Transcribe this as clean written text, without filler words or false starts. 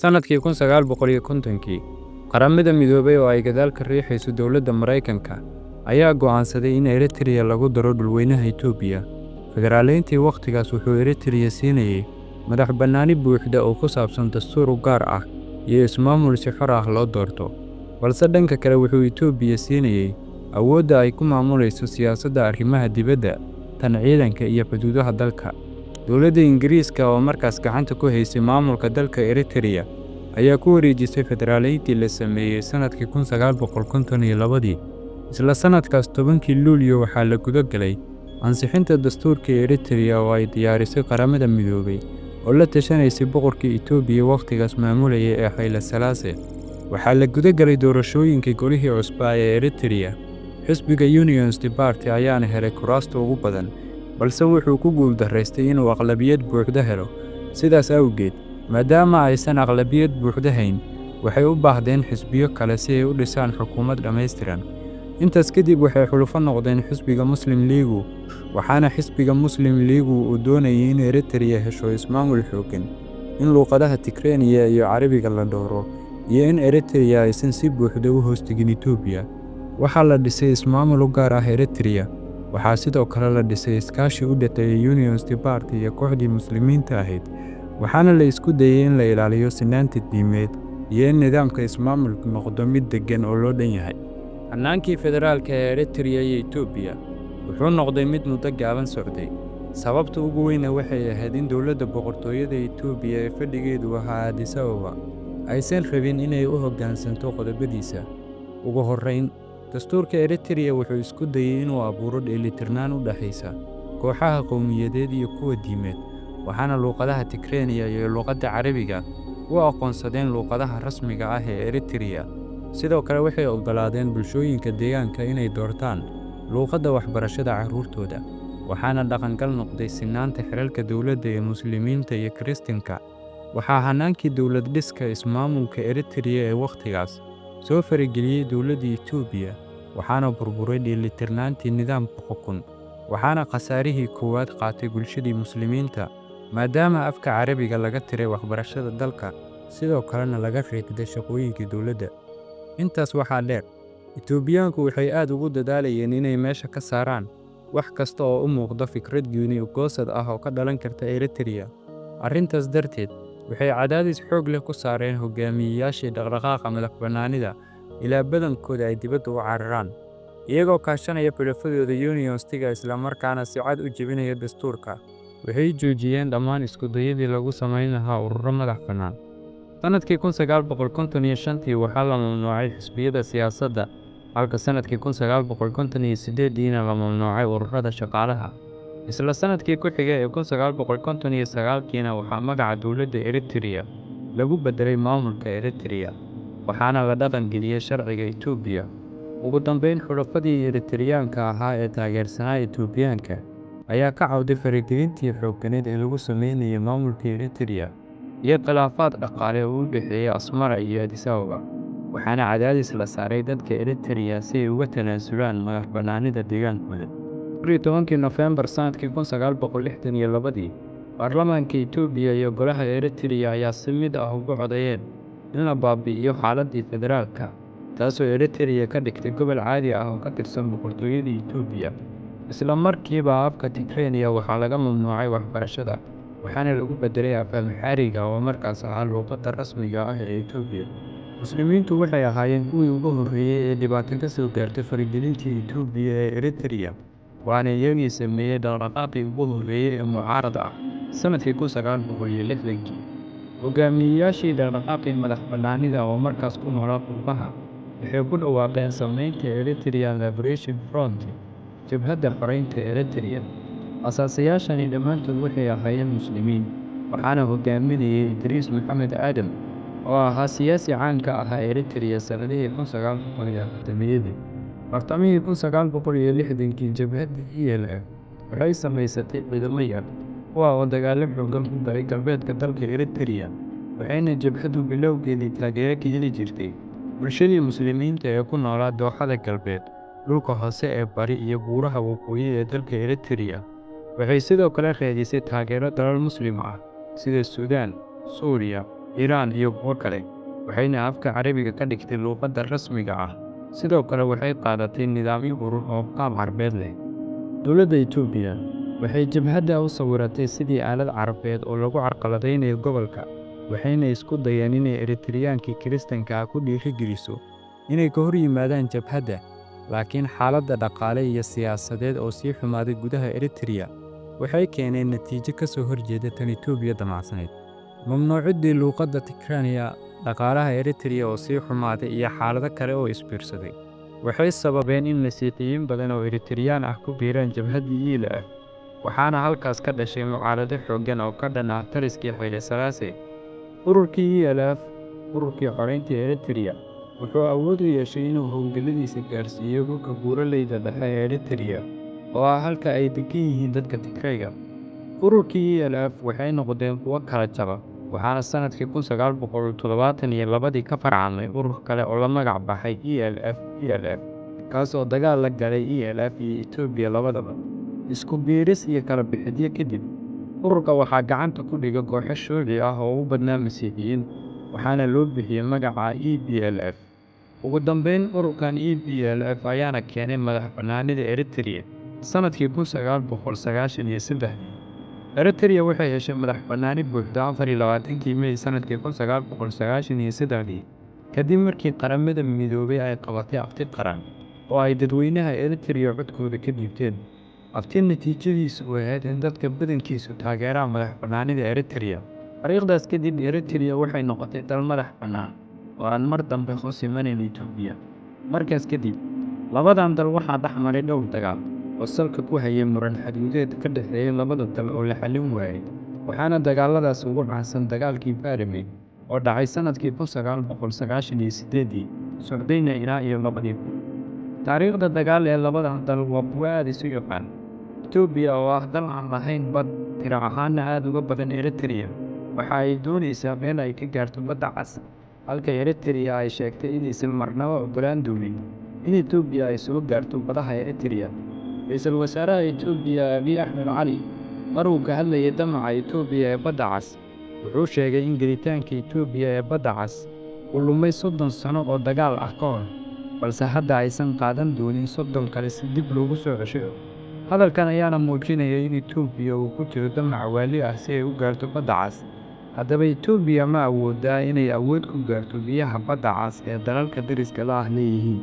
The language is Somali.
Sanadkii 1950-kii, Qaramada Midoobay oo ay gadaal ka riixayso dowladda Mareykanka ayaa go'aansaday in Eritrea lagu daro dhulweynaha Itoobiya. Federaaleyntii waqtigaas wuxuu Eritrea siinayay madax-bannaani buuxda oo ku saabsan dastuur u gaar ah iyo ismaamul si xor ah loo doorto, balse dhanka kale wuxuu Itoobiya siinayay awoodda ay ku maamulayso siyaasadda arrimaha dibadda, tan ciidanka iyo xuduudaha dalka. Dowladda Ingiriiska oo markaas gacanta ku haysay maamulka dalka Eritrea ayaa ku wareejisay federaaleyntii la sameeyay sanadkii 1952. Isla sanadkaas 10kii Luulyo waxaa la guda galay ansixinta dastuurka Eritrea oo ay diyaarisay Qaramada Midoobay oo la tashanaysay boqorkii Itoobiya waqtigaas maamulayay ee Haile Selassie. Waxaa la guda galay doorashooyinkii golihii cusbaa ee Eritrea. Xisbiga Unionist Party ayaana helay kuraasta ugu badan, balse wuxuu ku guuldareystay inuu aqlabiyad buuxda helo. Sidaas awgeed, maadaama aysan aqlabiyad buuxda hayn, waxay u baahdeen xisbiyo kale si ay u dhisaan xukuumad dhammaystiran. Intaas kadib waxay xulufo noqdeen xisbiga Muslim League, waxaana xisbiga Muslim League uu doonayay in Eritrea hesho ismaamul xooggan, in luqadaha Tigreeniya iyo Carabiga la dhowro, iyo in Eritrea aysan si buuxda u hoostegin Itoobiya. Waxaa la dhisay ismaamul u gaar ah Eritrea. Waxaa sidoo kale la dhisay iskaashi u dhexeeya Unionist Party iyo kooxdii Muslimiinta ahayd, waxaana la isku dayay in la ilaaliyo sinaanta diimeed iyo in nidaamka ismaamulku noqdo mid deggan oo loo dhan yahay. Hannaankii federaalka ee Eritrea iyo Itoobiya wuxuu noqday mid muddo gaaban socday. Sababta ugu weyn waxay ahayd in dowladda boqortooyada Itoobiya ee fadhigeedu ahaa Addis Ababa aysan rabin inay u hoggaansanto qodobadiisa. Ugu horreyn, dastuurka Eritrea wuxuu isku dayay inuu abuuro dheelitirnaan u dhaxaysa kooxaha qowmiyadeed iyo kuwa diimeed, waxaana luqadaha Tigreeniya iyo luqadda Carabiga u aqoonsadeen luqadaha rasmiga ah ee Eritrea. Sidoo kale waxay oggolaadeen bulshooyinka deegaanka inay doortaan luqadda waxbarashada carruurtooda, waxaana dhaqangal noqday sinaanta xeerarka dowladda ee Muslimiinta iyo Kiristaanka. Waxaa hannaankii dowlad dhiska ismaamulka Eritrea ee waqtigaas soo farageliyay dowladda Itoobiya, waxaana burburay dheelitirnaantii nidaamka xukun, waxaana khasaarihii koowaad qaatay bulshadii Muslimiinta maadaama afka Carabiga laga tiray waxbarashada dalka, sidoo kalena laga riixday shaqooyinkii dowladda. Intaas waxaa dheer, Itoobiyaanku waxay aad ugu dadaalayeen inay meesha ka saaraan wax kasta oo u muuqda fikrad gooni goosad ah oo ka dhalan karta Eritrea. Arrintaas darteed, waxay cadaadis xoog leh ku saareen hogaamiyeyaashii dhaqdhaqaaqa madax-bannaanida ilaa badankooda ay dibadda u cararaan, iyagoo kaashanaya xulafadooda Unionist-ga isla markaana si cad u jebinaya dastuurka. Waxay joojiyeen dhammaan isku dayadii lagu samayn lahaa ururo madax bannaan. Sanadkii 1955 waxaa la mamnuucay xisbiyada siyaasadda, halka sanadkii 1958 la mamnuucay ururada shaqaalaha. Isla sanadkii ku xigay ee 1959 waxaa magaca dowladda Eritrea lagu beddelay maamulka Eritrea, waxaana la dhaqan geliyay sharciga Itoobiya. Ugu dambeyn, xulafadii Eritreaanka ahaa ee taageersanaa Itoobiyaanka ayaa ka cawday faragelintii xoogganeed ee lagu sameynayay maamulka Eritrea iyo khilaafaad dhaqaale oo u dhexeeya Asmara iyo Addis Ababa, waxaana cadaadis la saaray dadka Eritrea si ay uga tanaasulaan madax-bannaanida deegaankooda. 10kii Nofeembar sanadkii 1962, baarlamaanka Itoobiya iyo golaha Eritrea ayaa si mid ah ugu codeeyeen in la baabi'iyo xaaladii federaalka, taasoo Eritrea ka dhigtay gobol caadi ah oo ka tirsan boqortooyada Itoobiya. Isla markiiba afka Tigreeniya waxaa laga mamnuucay waxbarashada, waxaana lagu beddelay afka Amxaariga oo markaas ahaa luqadda rasmiga ah ee Itoobiya. Muslimiintu waxay ahaayeen kuwii ugu horreeyay ee dhibaato ka soo gaartay faragelintii Itoobiya ee Eritrea, waana iyagii sameeyay dhaqdhaqaaqii ugu horreeyay ee mucaarad ah sanadkii 1960. Hogaamiyeyaashii dhaqdhaqaaqii madax-bannaanida oo markaas ku noolaa qurbaha waxay ku dhawaaqeen samaynta Eritrean Liberation Front, jabhadda xoreynta Eritrea. Asaasayaashani dhammaantood waxay ahaayeen Muslimiin, waxaana hogaaminayay Idriis Maxamed Aadan oo ahaa siyaasi caan ka ahaa Eritrea sanadihii 1940. Bartamihii 1960kii, jabhadda ELF waxay samaysatay ciidamo yar, kuwaas oo dagaalo xooggan ku galay galbeedka dalka Eritrea, waxayna jabhaddu bilowgeedii taageero ka heli jirtay bulshadii Muslimiinta ee ku noolaa dooxada galbeed, dhulka hoose ee bari iyo buuraha waqooyi ee dalka Eritrea. Waxay sidoo kale raadisay taageero dalal Muslim ah sida Suudaan, Suuriya, Iiraan iyo kuwo kale, waxayna afka Carabiga ka dhigtay luqadda rasmiga ah. Sidoo kale waxay qaadatay nidaamyo urur oo qaab carbeed leh. Dowladda Itoobiya waxay jabhadda u sawiratay sidii aalad carbeed oo lagu carqaladeynayo gobolka, waxayna isku dayeen inay Eritreyankii Kiristaanka ah ku dhiirrigeliso inay ka hor yimaadaan jabhadda. Laakiin xaaladda dhaqaale iyo siyaasadeed oo sii xumaaday gudaha Eritrea waxay keeneen natiijo ka soo horjeeda tan Itoobiya damacsaneyd. Mamnuucidii luqadda Tigraaniga, dhaqaalaha Eritrea oo sii xumaaday iyo xaalado kale oo isbiirsaday waxay sababeen in Masiixiyiin badan oo Eritreyaan ah ku biiraan jabhaddii ELF, waxaana halkaas ka dhashay mucaarado xooggan oo ka dhan ah taliskii Haile Selassie. Ururkii ELF, Ururkii Xoreynta Eritrea, wuxuu awood u yeeshay inuu howlgalladiisa gaarsiiyo dhulka buuraleyda dhexe ee Eritrea oo ah halka ay degan yihiin dadka Tigrayga. Ururkii ELF waxay noqdeen kuwo kala jaba, waxaana sanadkii 1972 ka farcamay urur kale oo la magac baxay ELF, kaas oo dagaal la galay ELF iyo Itoobiya labadaba. Isku biiris iyo kala bixidyo kadib, ururka waxaa gacanta ku dhigay kooxo Shuuci ah oo u badnaa Masiixiyiin, waxaana loo bixiyay magaca EPLF. Ugu dambeyn, ururkan EPLF ayaana keenay madax-bannaanida Eritrea sanadkii 1993. Eritrea waxay heshay madax-bannaani buuxda 24kii May sanadkii 1993, kadib markii Qaramada Midoobay ay qabatay afti qaran oo ay dadweynaha Eritrea codkooda ka dhiibteen. Afti natiijadiisu ahayd in dadka badankiisu taageeraan madax-bannaanida Eritrea. Taariikhdaas kadib, Eritrea waxay noqotay dal madax-bannaan oo aan mar dambe hoos imanayn Itoobiya. Markaas kadib, labadan dal waxaa dhex maray dhowr dagaal oo salka ku hayay muran xuduudeed ka dhexeeya labada dal oo la xallin waayay, waxaana dagaaladaas ugu caansan dagaalkii Baremed oo dhacay sanadkii 1998 socdayna ilaa iyo 2000. Taariikhda dagaal ee labadan dal waa kuwo aad isu yaqaan. Itoobiya oo ah dal aan lahayn bad, tiro ahaanna aad uga badan Eritrea, waxa ay doonaysaa meel ay ka gaarto Badda Cas, halka Eritrea ay sheegtay inaysan marnaba oggolaan doonin in Itoobiya ay soo gaarto badaha Eritrea. Ra'iisul Wasaaraha Itoobiya Abiy Ahmed Cali, mar uu ka hadlayay damaca Itoobiya ee Badda Cas, wuxuu sheegay in gelitaanka Itoobiya ee Badda Cas uu lumay 30 sano oo dagaal ah ka hor, balse hadda aysan qaadan doonin 30 kale si dib loogu soo cesho. Hadalkan ayaana muujinaya in Itoobiya uu ku jiro damac waali ah si ay u gaarto Badda Cas. Haddaba Itoobiya ma awooddaa inay awood ku gaarto biyaha Badda Cas ee dalalka deriska la ah leeyihiin?